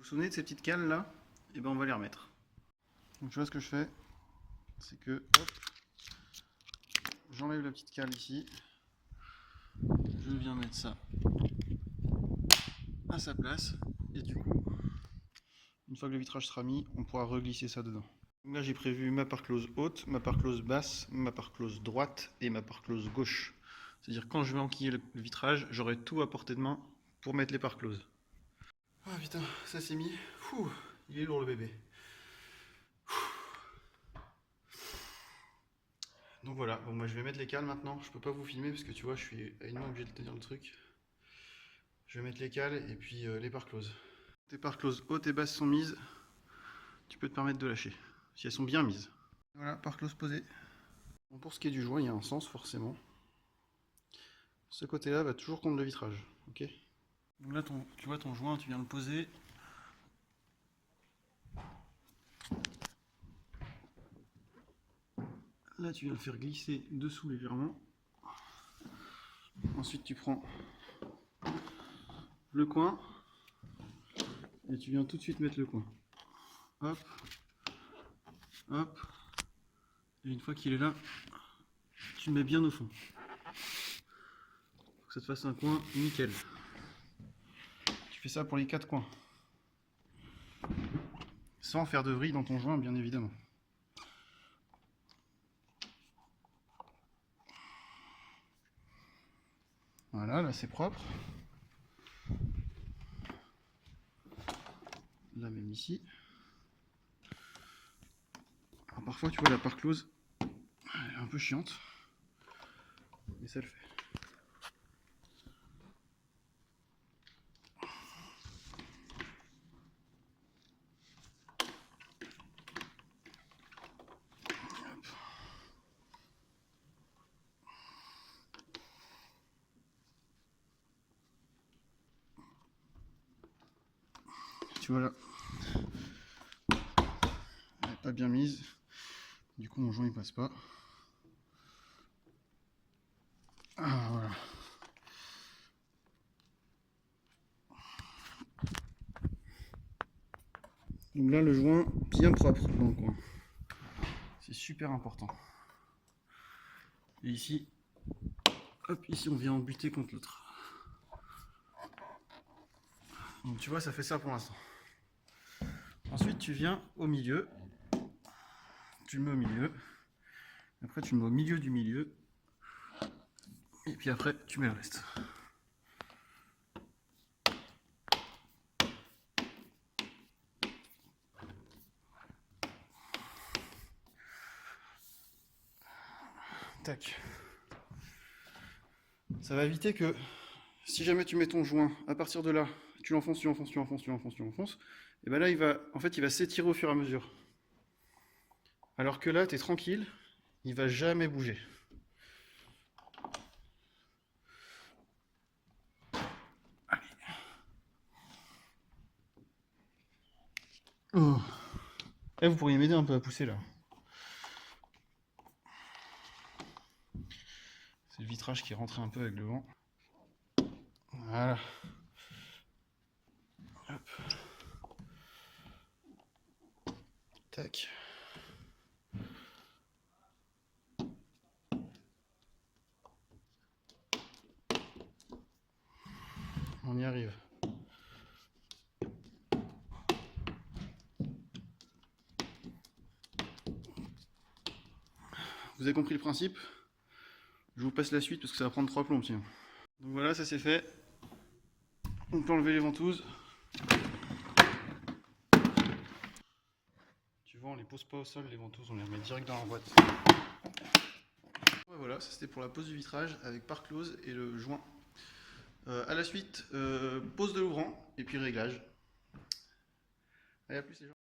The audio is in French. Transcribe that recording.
Vous vous souvenez de ces petites cales là? Et ben on va les remettre. Donc tu vois ce que je fais, c'est que hop, j'enlève la petite cale ici, je viens mettre ça à sa place, et du coup, une fois que le vitrage sera mis, on pourra reglisser ça dedans. Donc là j'ai prévu ma part close haute, ma part close basse, ma part close droite et ma part close gauche. C'est-à-dire quand je vais enquiller le vitrage, j'aurai tout à portée de main pour mettre les parts closes. Ah putain, ça c'est mis. Fouh, il est lourd le bébé. Donc voilà, bon moi je vais mettre les cales maintenant. Je peux pas vous filmer parce que tu vois, je suis à une main obligé de tenir le truc. Je vais mettre les cales et puis les parts closes. Tes parts closes hautes et basses sont mises. Tu peux te permettre de lâcher, si elles sont bien mises. Voilà, parts closes posées. Bon, pour ce qui est du joint, il y a un sens forcément. Ce côté-là va toujours contre le vitrage, ok? Donc là, tu vois ton joint, tu viens le poser. Là, tu viens le faire glisser dessous légèrement. Ensuite, tu prends le coin et tu viens tout de suite mettre le coin. Hop, hop. Et une fois qu'il est là, tu le mets bien au fond. Pour que ça te fasse un coin nickel. Tu fais ça pour les 4 coins. Sans faire de vrille dans ton joint, bien évidemment. Voilà, là c'est propre. Là même ici. Alors parfois tu vois la part close, elle est un peu chiante. Mais ça le fait. Tu vois là, elle n'est pas bien mise. Du coup mon joint il passe pas. Ah voilà. Donc là le joint bien propre dans le coin. C'est super important. Et ici, hop, ici on vient en buter contre l'autre. Donc tu vois, ça fait ça pour l'instant. Ensuite tu viens au milieu. Tu le mets au milieu. Après tu le mets au milieu du milieu. Et puis après tu mets le reste. Tac. Ça va éviter que si jamais tu mets ton joint à partir de là, tu l'enfonces, tu l'enfonces, tu l'enfonces, tu l'enfonces, tu l'enfonces, et ben là il va s'étirer au fur et à mesure. Alors que là tu es tranquille, il va jamais bouger. Allez. Oh. Eh, vous pourriez m'aider un peu à pousser là. C'est le vitrage qui est rentré un peu avec le vent. Voilà. Hop. Tac. On y arrive. Vous avez compris le principe? Je vous passe la suite parce que ça va prendre 3 plombs sinon. Donc voilà, ça c'est fait. On peut enlever les ventouses. Tu vois, on les pose pas au sol, les ventouses, on les remet direct dans la boîte. Ouais, voilà, ça c'était pour la pose du vitrage avec part close et le joint. À la suite, pose de l'ouvrant et puis réglage. Allez, à plus les gens.